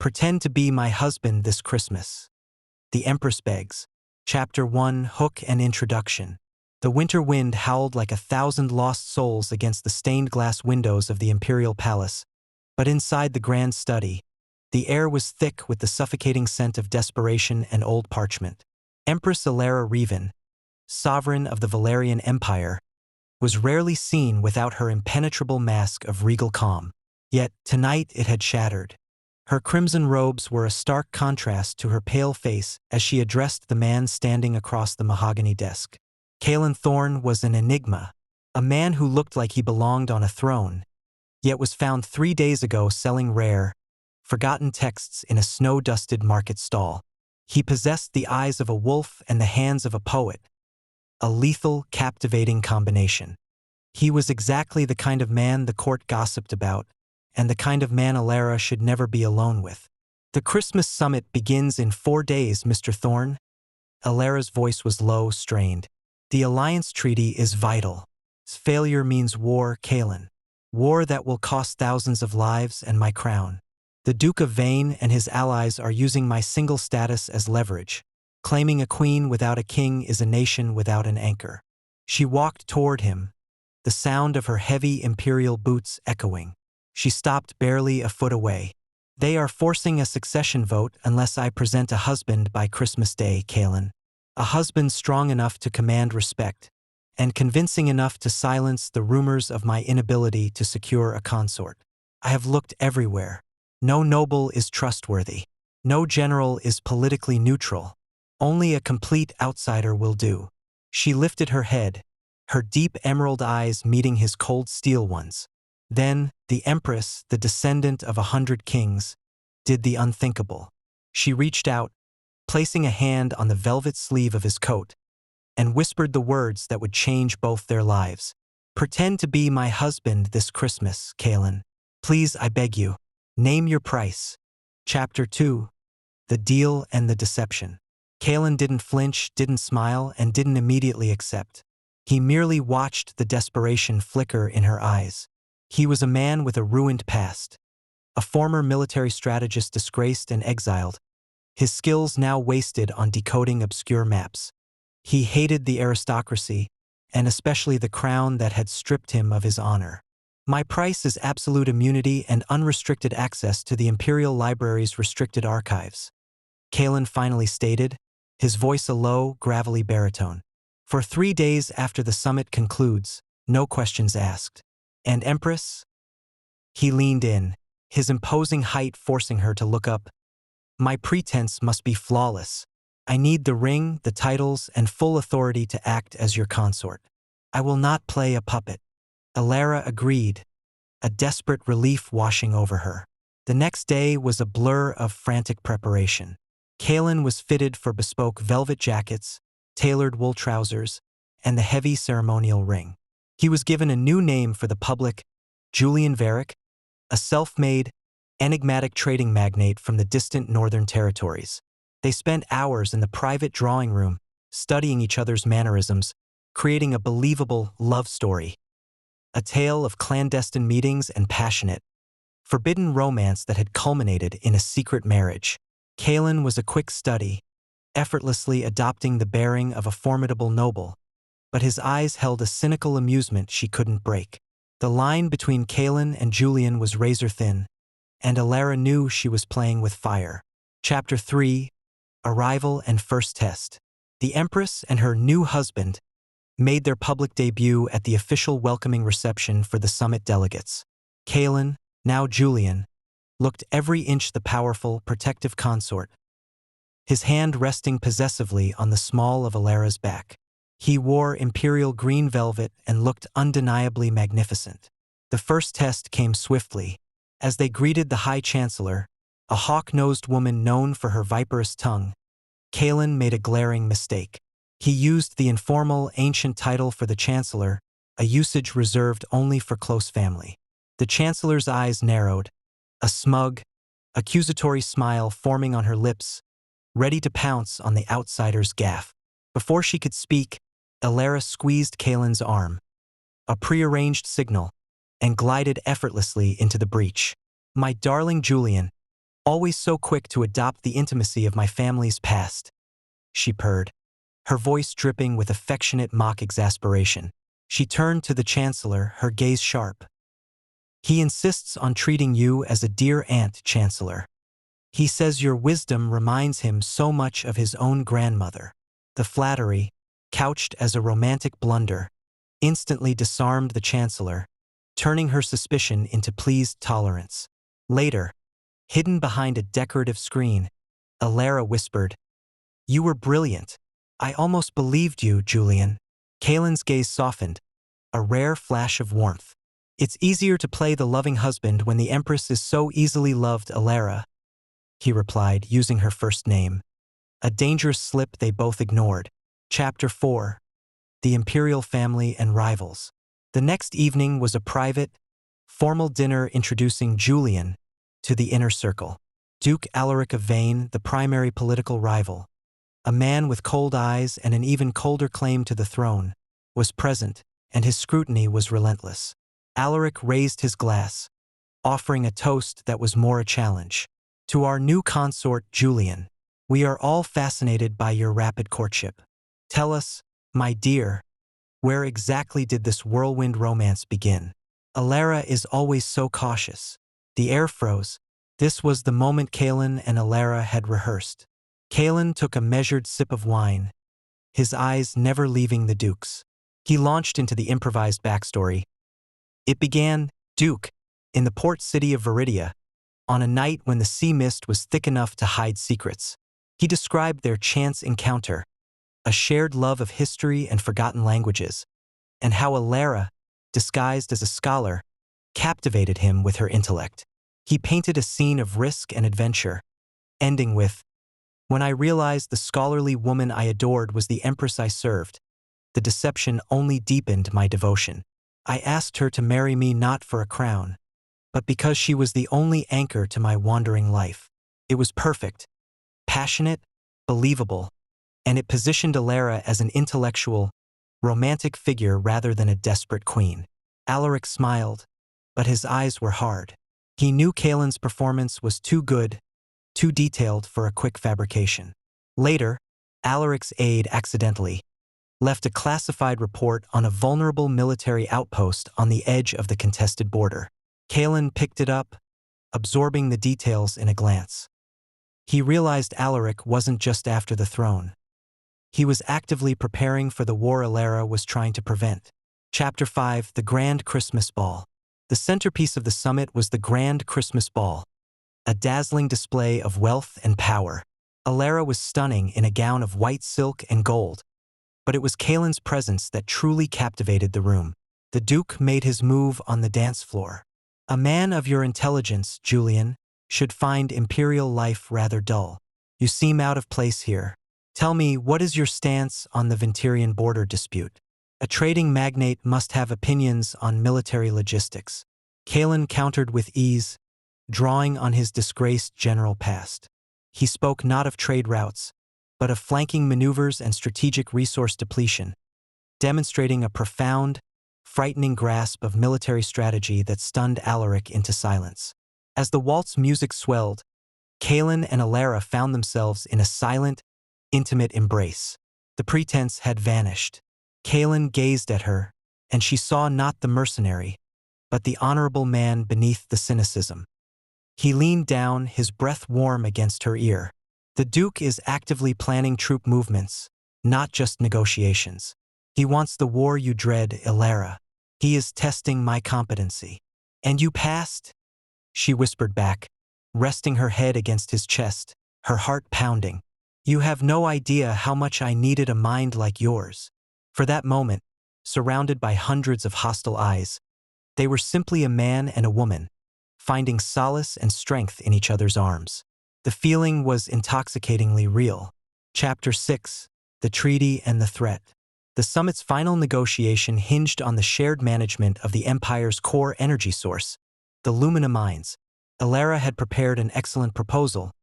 Pretend to be my husband this Christmas. The Empress begs. Chapter 1: Hook and Introduction. The winter wind howled like 1,000 lost souls against the stained glass windows of the imperial palace, but inside the grand study, the air was thick with the suffocating scent of desperation and old parchment. Empress Alara Revan, sovereign of the Valerian Empire, was rarely seen without her impenetrable mask of regal calm. Yet tonight it had shattered. Her crimson robes were a stark contrast to her pale face as she addressed the man standing across the mahogany desk. Kalen Thorne was an enigma, a man who looked like he belonged on a throne, yet was found 3 days ago selling rare, forgotten texts in a snow-dusted market stall. He possessed the eyes of a wolf and the hands of a poet, a lethal, captivating combination. He was exactly the kind of man the court gossiped about, and the kind of man Alara should never be alone with. The Christmas summit begins in 4 days, Mr. Thorne. Alara's voice was low, strained. The alliance treaty is vital. Failure means war, Kalen. War that will cost thousands of lives and my crown. The Duke of Vane and his allies are using my single status as leverage. Claiming a queen without a king is a nation without an anchor. She walked toward him, the sound of her heavy imperial boots echoing. She stopped barely a foot away. They are forcing a succession vote unless I present a husband by Christmas Day, Kalen. A husband strong enough to command respect, and convincing enough to silence the rumors of my inability to secure a consort. I have looked everywhere. No noble is trustworthy. No general is politically neutral. Only a complete outsider will do. She lifted her head, her deep emerald eyes meeting his cold steel ones. Then, the Empress, the descendant of 100 kings, did the unthinkable. She reached out, placing a hand on the velvet sleeve of his coat, and whispered the words that would change both their lives. Pretend to be my husband this Christmas, Kalen. Please, I beg you. Name your price. Chapter 2: The Deal and the Deception. Kalen didn't flinch, didn't smile, and didn't immediately accept. He merely watched the desperation flicker in her eyes. He was a man with a ruined past, a former military strategist disgraced and exiled, his skills now wasted on decoding obscure maps. He hated the aristocracy, and especially the crown that had stripped him of his honor. My price is absolute immunity and unrestricted access to the Imperial Library's restricted archives. Kalen finally stated, his voice a low, gravelly baritone. For 3 days after the summit concludes, no questions asked. And Empress? He leaned in, his imposing height forcing her to look up. My pretense must be flawless. I need the ring, the titles, and full authority to act as your consort. I will not play a puppet. Alara agreed, a desperate relief washing over her. The next day was a blur of frantic preparation. Kalen was fitted for bespoke velvet jackets, tailored wool trousers, and the heavy ceremonial ring. He was given a new name for the public, Julian Varick, a self-made, enigmatic trading magnate from the distant northern territories. They spent hours in the private drawing room, studying each other's mannerisms, creating a believable love story. A tale of clandestine meetings and passionate, forbidden romance that had culminated in a secret marriage. Kalen was a quick study, effortlessly adopting the bearing of a formidable noble, but his eyes held a cynical amusement she couldn't break. The line between Kalen and Julian was razor-thin, and Alara knew she was playing with fire. Chapter 3: Arrival and First Test. The Empress and her new husband made their public debut at the official welcoming reception for the summit delegates. Kalen, now Julian, looked every inch the powerful, protective consort, his hand resting possessively on the small of Alara's back. He wore imperial green velvet and looked undeniably magnificent. The first test came swiftly. As they greeted the High Chancellor, a hawk-nosed woman known for her viperous tongue, Kalen made a glaring mistake. He used the informal, ancient title for the Chancellor, a usage reserved only for close family. The Chancellor's eyes narrowed, a smug, accusatory smile forming on her lips, ready to pounce on the outsider's gaffe. Before she could speak, Alara squeezed Kalen's arm, a prearranged signal, and glided effortlessly into the breach. My darling Julian, Always so quick to adopt the intimacy of my family's past, she purred, her voice dripping with affectionate mock exasperation. She turned to the Chancellor, her gaze sharp. He insists on treating you as a dear aunt, Chancellor. He says your wisdom reminds him so much of his own grandmother. The flattery, couched as a romantic blunder, instantly disarmed the Chancellor, turning her suspicion into pleased tolerance. Later, hidden behind a decorative screen, Alara whispered, "You were brilliant. I almost believed you, Julian." Kalen's gaze softened, a rare flash of warmth. "It's easier to play the loving husband when the Empress is so easily loved, Alara," he replied, using her first name. A dangerous slip they both ignored. Chapter 4. The Imperial Family and Rivals. The next evening was a private, formal dinner introducing Julian to the inner circle. Duke Alaric of Vane, the primary political rival, a man with cold eyes and an even colder claim to the throne, was present, and his scrutiny was relentless. Alaric raised his glass, offering a toast that was more a challenge. "To our new consort, Julian. We are all fascinated by your rapid courtship. Tell us, my dear, where exactly did this whirlwind romance begin?" Alara is always so cautious. The air froze. This was the moment Kalen and Alara had rehearsed. Kalen took a measured sip of wine, his eyes never leaving the Duke's. He launched into the improvised backstory. It began, Duke, in the port city of Viridia, on a night when the sea mist was thick enough to hide secrets. He described their chance encounter, a shared love of history and forgotten languages, and how Alara, disguised as a scholar, captivated him with her intellect. He painted a scene of risk and adventure, ending with, "When I realized the scholarly woman I adored was the Empress I served, the deception only deepened my devotion. I asked her to marry me not for a crown, but because she was the only anchor to my wandering life. It was perfect, passionate, believable, and it positioned Alara as an intellectual, romantic figure rather than a desperate queen." Alaric smiled, but his eyes were hard. He knew Kalen's performance was too good, too detailed for a quick fabrication. Later, Alaric's aide accidentally left a classified report on a vulnerable military outpost on the edge of the contested border. Kalen picked it up, absorbing the details in a glance. He realized Alaric wasn't just after the throne. He was actively preparing for the war Alara was trying to prevent. Chapter 5. The Grand Christmas Ball. The centerpiece of the summit was the Grand Christmas Ball, a dazzling display of wealth and power. Alara was stunning in a gown of white silk and gold, but it was Kalen's presence that truly captivated the room. The Duke made his move on the dance floor. "A man of your intelligence, Julian, should find imperial life rather dull. You seem out of place here. Tell me, what is your stance on the Ventirian border dispute? A trading magnate must have opinions on military logistics." Kalen countered with ease, drawing on his disgraced general past. He spoke not of trade routes, but of flanking maneuvers and strategic resource depletion, demonstrating a profound, frightening grasp of military strategy that stunned Alaric into silence. As the waltz music swelled, Kalen and Alara found themselves in a silent, intimate embrace. The pretense had vanished. Kalen gazed at her, and she saw not the mercenary, but the honorable man beneath the cynicism. He leaned down, his breath warm against her ear. "The Duke is actively planning troop movements, not just negotiations. He wants the war you dread, Alara. He is testing my competency." "And you passed?" she whispered back, resting her head against his chest, her heart pounding. "You have no idea how much I needed a mind like yours." For that moment, surrounded by hundreds of hostile eyes, they were simply a man and a woman, finding solace and strength in each other's arms. The feeling was intoxicatingly real. Chapter 6. The Treaty and the Threat. The summit's final negotiation hinged on the shared management of the Empire's core energy source, the Lumina mines. Alara had prepared an excellent proposal,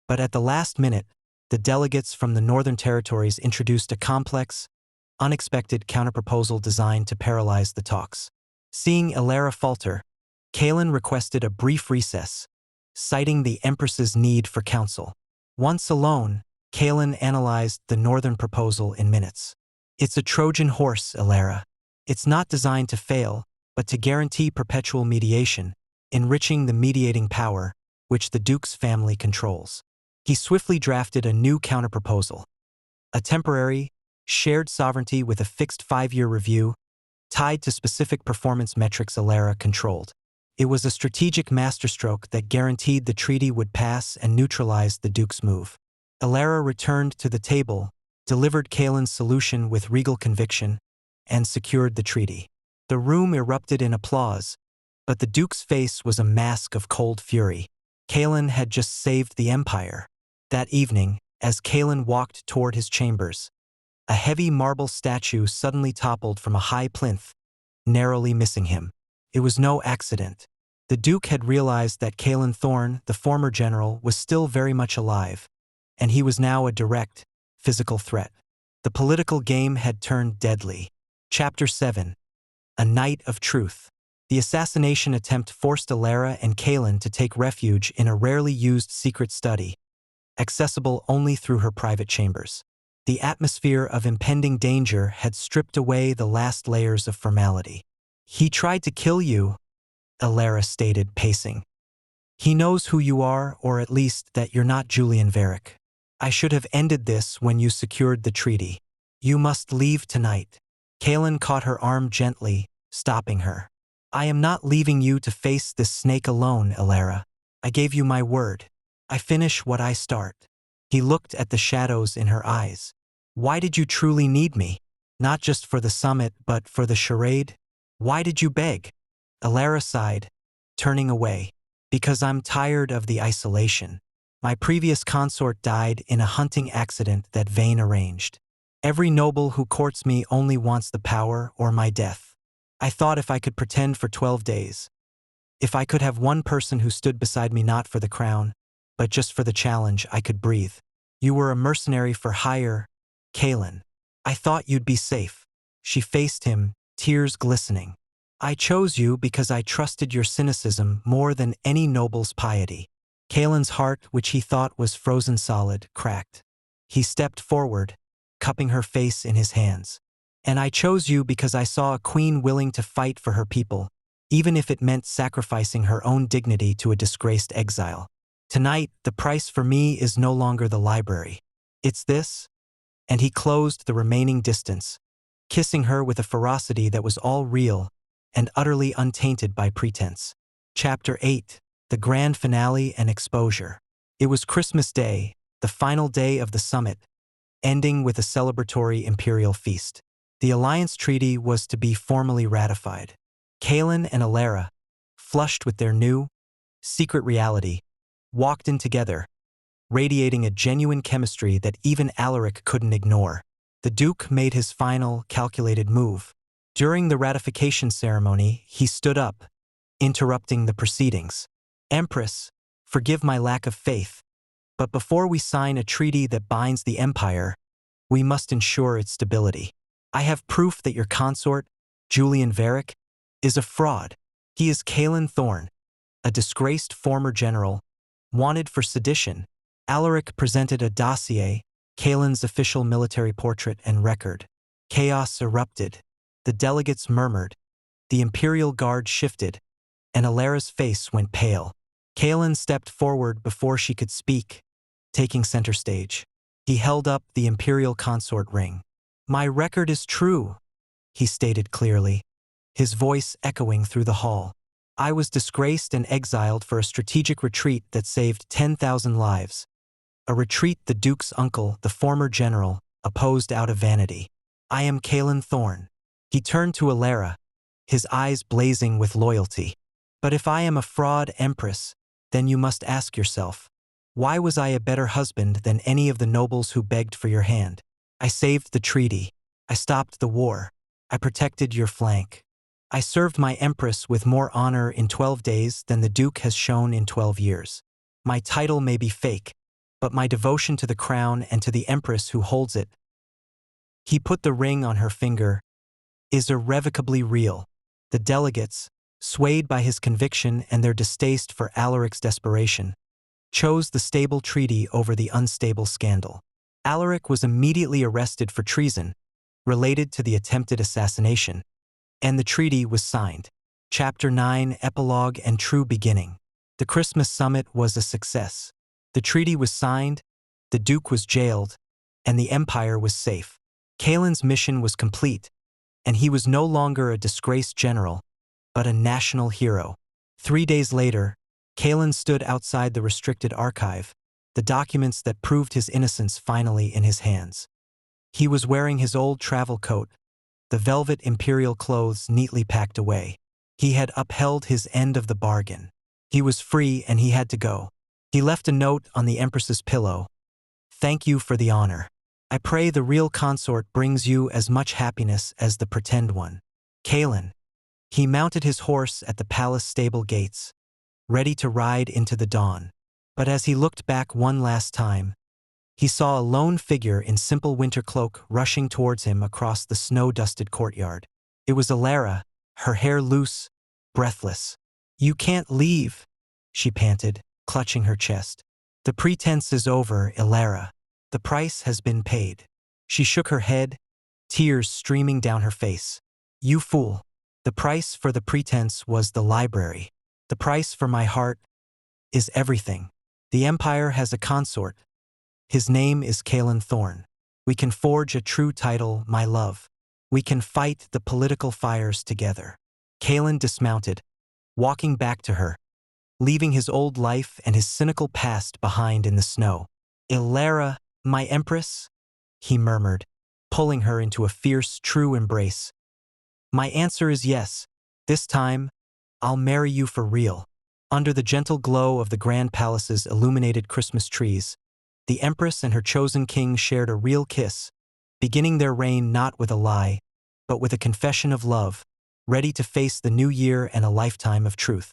but at the last minute, the delegates from the Northern Territories introduced a complex, unexpected counterproposal designed to paralyze the talks. Seeing Alara falter, Kalen requested a brief recess, citing the Empress's need for counsel. Once alone, Kalen analyzed the northern proposal in minutes. It's a Trojan horse, Elara. It's not designed to fail, but to guarantee perpetual mediation, enriching the mediating power, which the Duke's family controls. He swiftly drafted a new counterproposal. A temporary, shared sovereignty with a fixed 5-year review, tied to specific performance metrics Elara controlled. It was a strategic masterstroke that guaranteed the treaty would pass and neutralize the Duke's move. Elara returned to the table, delivered Kalen's solution with regal conviction, and secured the treaty. The room erupted in applause, but the Duke's face was a mask of cold fury. Kalen had just saved the Empire. That evening, as Kalen walked toward his chambers, a heavy marble statue suddenly toppled from a high plinth, narrowly missing him. It was no accident. The Duke had realized that Kalen Thorne, the former general, was still very much alive, and he was now a direct, physical threat. The political game had turned deadly. Chapter 7. A Night of Truth. The assassination attempt forced Elara and Kalen to take refuge in a rarely used secret study, accessible only through her private chambers. The atmosphere of impending danger had stripped away the last layers of formality. "He tried to kill you," Elara stated, pacing. "He knows who you are, or at least that you're not Julian Varick. I should have ended this when you secured the treaty. You must leave tonight." Kalen caught her arm gently, stopping her. "I am not leaving you to face this snake alone, Elara. I gave you my word. I finish what I start." He looked at the shadows in her eyes. "Why did you truly need me? Not just for the summit, but for the charade? Why did you beg?" Elara sighed, turning away. "Because I'm tired of the isolation. My previous consort died in a hunting accident that Vane arranged. Every noble who courts me only wants the power or my death. I thought if I could pretend for 12 days, if I could have one person who stood beside me not for the crown, but just for the challenge, I could breathe. You were a mercenary for hire, Kalen. I thought you'd be safe." She faced him, tears glistening. "I chose you because I trusted your cynicism more than any noble's piety." Kalen's heart, which he thought was frozen solid, cracked. He stepped forward, cupping her face in his hands. "And I chose you because I saw a queen willing to fight for her people, even if it meant sacrificing her own dignity to a disgraced exile. Tonight, the price for me is no longer the library. It's this." And he closed the remaining distance, kissing her with a ferocity that was all real and utterly untainted by pretense. Chapter 8. The Grand Finale and Exposure. It was Christmas Day, the final day of the summit, ending with a celebratory imperial feast. The alliance treaty was to be formally ratified. Kalen and Elara, flushed with their new, secret reality, walked in together, radiating a genuine chemistry that even Alaric couldn't ignore. The Duke made his final, calculated move. During the ratification ceremony, he stood up, interrupting the proceedings. "Empress, forgive my lack of faith, but before we sign a treaty that binds the Empire, we must ensure its stability. I have proof that your consort, Julian Varick, is a fraud. He is Kalen Thorne, a disgraced former general, wanted for sedition." Alaric presented a dossier, Kalen's official military portrait and record. Chaos erupted. The delegates murmured. The Imperial Guard shifted, and Elara's face went pale. Kalen stepped forward before she could speak, taking center stage. He held up the Imperial Consort ring. "My record is true," he stated clearly, his voice echoing through the hall. "I was disgraced and exiled for a strategic retreat that saved 10,000 lives. A retreat the Duke's uncle, the former general, opposed out of vanity. I am Kalen Thorne." He turned to Elara, his eyes blazing with loyalty. "But if I am a fraud, Empress, then you must ask yourself, why was I a better husband than any of the nobles who begged for your hand? I saved the treaty. I stopped the war. I protected your flank. I served my Empress with more honor in 12 days than the Duke has shown in 12 years. My title may be fake, but my devotion to the crown and to the Empress who holds it," he put the ring on her finger, "is irrevocably real." The delegates, swayed by his conviction and their distaste for Alaric's desperation, chose the stable treaty over the unstable scandal. Alaric was immediately arrested for treason, related to the attempted assassination, and the treaty was signed. Chapter 9, Epilogue and True Beginning. The Christmas summit was a success. The treaty was signed, the Duke was jailed, and the Empire was safe. Kaelin's mission was complete, and he was no longer a disgraced general, but a national hero. 3 days later, Kaelin stood outside the restricted archive, the documents that proved his innocence finally in his hands. He was wearing his old travel coat, the velvet imperial clothes neatly packed away. He had upheld his end of the bargain. He was free and he had to go. He left a note on the Empress's pillow. "Thank you for the honor. I pray the real consort brings you as much happiness as the pretend one. Kaelin." He mounted his horse at the palace stable gates, ready to ride into the dawn. But as he looked back one last time, he saw a lone figure in simple winter cloak rushing towards him across the snow-dusted courtyard. It was Elara, her hair loose, breathless. "You can't leave," she panted, clutching her chest. "The pretense is over, Elara. The price has been paid." She shook her head, tears streaming down her face. "You fool. The price for the pretense was the library. The price for my heart is everything. The Empire has a consort. His name is Kaelin Thorne. We can forge a true title, my love. We can fight the political fires together." Kaelin dismounted, walking back to her, leaving his old life and his cynical past behind in the snow. "Elara, my Empress," he murmured, pulling her into a fierce, true embrace. "My answer is yes. This time, I'll marry you for real." Under the gentle glow of the Grand Palace's illuminated Christmas trees, the Empress and her chosen king shared a real kiss, beginning their reign not with a lie, but with a confession of love, ready to face the new year and a lifetime of truth.